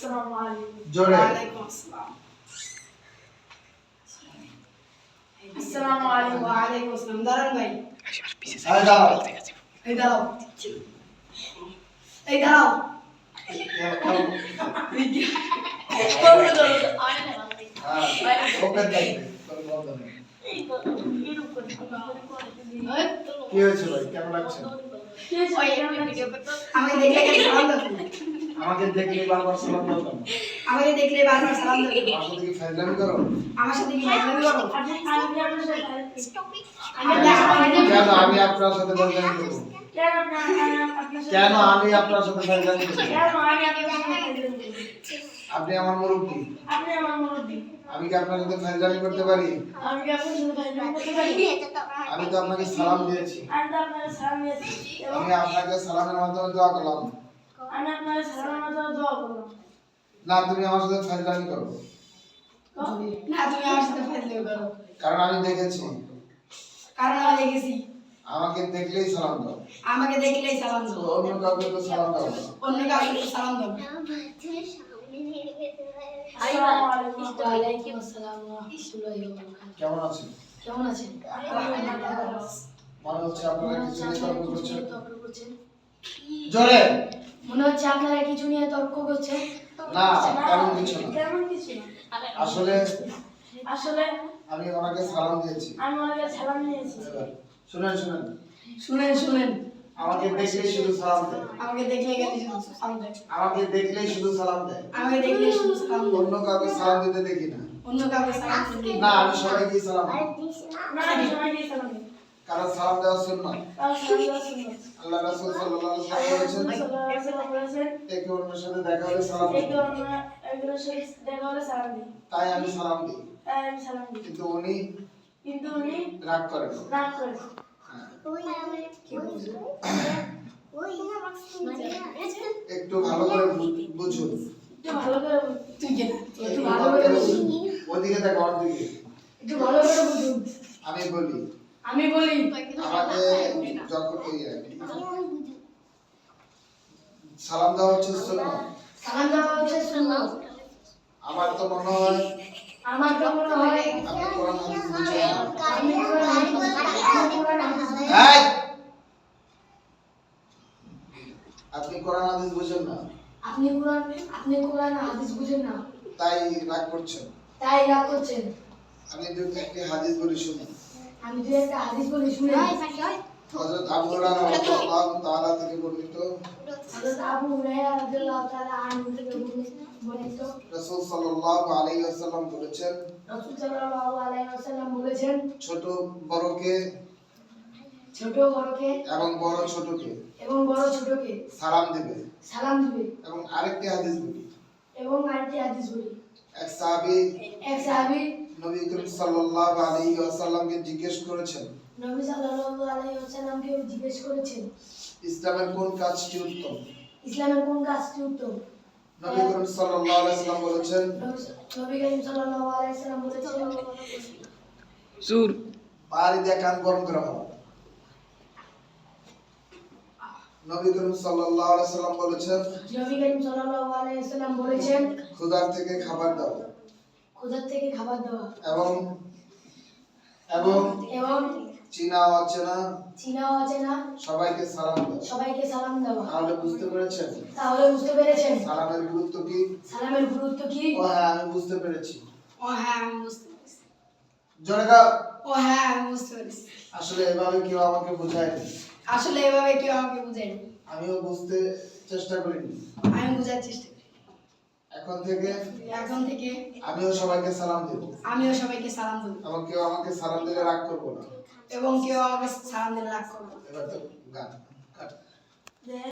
আসসালামু আলাইকুম। জোরে। ওয়ালাইকুম আসসালাম। আসসালামু আলাইকুম। ওয়ালাইকুম আসসালাম। দাঁড়ান ভাই। এই দাঁড়াও। এই দাঁড়াও। এই দাঁড়াও। হ্যাঁ, ওকে দেখবে, তোর বন্ধ নেই। কি হয়েছে ভাই, কেমন লাগছে? আমাকে দেখলে খালি সালাম দাও। আমাকে দেখলে বারবার সালাম দাও কেন? আমাকে দেখলে বারবার সালাম দাও। আমার সাথে কি ফাইজলামি করো? আমার সাথে কি ফাইজলামি করো? কেন আমি আপনার সাথে ফাইজলামি করব? কেন আমি আপনার সাথে ফাইজলামি করব? আপনি আমার মুরব্বি। আমি কি আপনার সাথে ফাইজলামি করতে পারি? আমি তো আপনাকে সালাম দিয়েছি। আমি আপনাকে সালামের মাধ্যমে দোয়া করলাম। না, তুমি আমার সাথে ফাইজলামি করো। না, তুমি আমার সাথে ফাইজলামি করো। কারণ আমি দেখেছি। কারণ আমি দেখেছি। আমাকে দেখলেই সালাম দাও। আমাকে দেখলেই সালাম তো দাও। অন্য কাউকে তো সালাম দাও না। অন্য কাউকে তো সালাম দাও। ওয়ালাইকুম আসসালাম ওয়া রাহমাতুল্লাহি ওয়া বারাকাতুহু। কেমন আছেন? কেমন আছেন? মনে হচ্ছে আপনারা কিছু নিয়ে তর্ক করছেন। তর্ক করছেন। জোরে। মনে হচ্ছে আপনারা কিছু নিয়ে তর্ক করছেন। না, তেমন কিছু না। তেমন কিছু না। আসলে আসলে আমি ওনাকে সালাম দিয়েছি। আমি ওনাকে সালাম দিয়েছি। এবার শুনেন শুনেন। শুনেন। আমাকে দেখলেই শুধু সালাম দেয়। আমাকে দেখলে গেলে শুধু সালাম দেয়। আমাকে দেখলেই শুধু সালাম দেয়। আমাকে দেখলে শুধু সালাম দেয়। অন্য কাউকে সালাম দিতে দেখি না। অন্য কাউকে সালাম দিতে না, আমি সবাইকে সালাম দিই। না, আমি সবাইকে সালাম দিই। কারণ সালাম দেওয়া সুন্নাত। তাও সালাম দেওয়া সুন্নাত। আল্লাহ রাসূল সাল্লাল্লাহু আলাইহি ওয়াসাল্লাম বলেছেন, সাল্লাল্লাহু আলাইহি ওয়াসাল্লাম বলেছেন, একে অন্যের সাথে দেখা হলে সালাম এই দিই। তো আমরা একজনের সাথে দেখা হলে সালাম দিই। তাই আমি সালাম দিই। তাই আমি সালাম দিই। কিন্তু উনি কিন্তু উনি রাগ করেন। রাগ করেন। হ্যাঁ। কি বুঝলেন? একটু ভালো করে বুঝুন। একটু ভালো করে তুই কে না? একটু ভালো করে বুঝুন। ওদিকে দেখো, ওর দিকে। একটু ভালো করে বুঝুন। আমি বলি, আমি বলি আমাকে যখন সালাম দেওয়া হচ্ছে সুন্নাত। সালাম দেওয়া হচ্ছে সুন্নাত। আমার তো মনে হয় আমার তো মনে হয় আপনি কোরআন হাদিস বুঝেন না। আমি কোরআন হাদিস এই! আপনি কোরআন হাদিস বুঝেন না, আপনি কোরআন হাদিস বুঝেন না, তাই রাগ করছেন। তাই রাগ করছেন। আমি একটি হাদিস বলি শুনুন। আমি দুই একটা হাদিস বলি শুনে। হযরত আবু হুরায়রা রাদিয়াল্লাহু তাআলা থেকে বর্ণিত, হযরত আবু হুরায়রা রাদিয়াল্লাহু তাআলা আনহু থেকে বর্ণিত, রাসূল সাল্লাল্লাহু আলাইহি ওয়াসাল্লাম বলেছেন, রাসূল সাল্লাল্লাহু আলাইহি ওয়াসাল্লাম বলেছেন, ছোট বড়কে ছোট বড়কে এবং বড় ছোটকে এবং বড় ছোটকে সালাম দিবে। সালাম দিবে। এবং আরেকটি হাদিস বলি, এবং আরেকটি হাদিস বলি, এক সাহাবী নবী করিম সাল্লাল্লাহু আলাইহি ওয়াসাল্লামকে জিজ্ঞেস করেছেন, নবী সাল্লাল্লাহু আলাইহি ওয়াসাল্লামকে জিজ্ঞেস করেছেন, ইসলামের কোন কাজটি উত্তম? ইসলামের কোন কাজটি উত্তম? নবী করিম সাল্লাল্লাহু আলাইহি ওয়াসাল্লাম বলেছেন, নবী করিম সাল্লাল্লাহু আলাইহি ওয়াসাল্লাম বলেছেন, সুর পারি দিয়ে কান গরম করা হবে। নবী করিম সাল্লাল্লাহু আলাইহি ওয়াসাল্লাম বলেছেন, নবী করিম সাল্লাল্লাহু আলাইহি ওয়াসাল্লাম বলেছেন, ক্ষুধার থেকে খাবার দাও ক্ষুধার থেকে খাবার দেওয়া এবং এবং এবং চীনা অচেনা সবাইকে সালাম দাও। সবাইকে সালাম দেওয়া। তাহলে বুঝতে পেরেছেন তাহলে বুঝতে পেরেছেন সালামের গুরুত্ব কি? সালামের গুরুত্ব কি? ও হ্যাঁ, আমি বুঝতে পেরেছি। ও হ্যাঁ, আমি বুঝতে পেরেছি। জোরে গাও। ও হ্যাঁ, আমি বুঝতে পেরেছি। আসলে এভাবে কেউ আমাকে বোঝায়নি। আসলে এভাবে কেউ আমাকে বুঝায়নি। আমিও বুঝতে চেষ্টা করিনি। আমি বোঝার চেষ্টা করি। এখন থেকে আমিও সবাইকে সালাম দেব। এবং কেউ আমাকে সালাম দিলে রাগ করবো না। কেউ আমাকে সালাম দিলে রাগ করবো না। এবার তো গান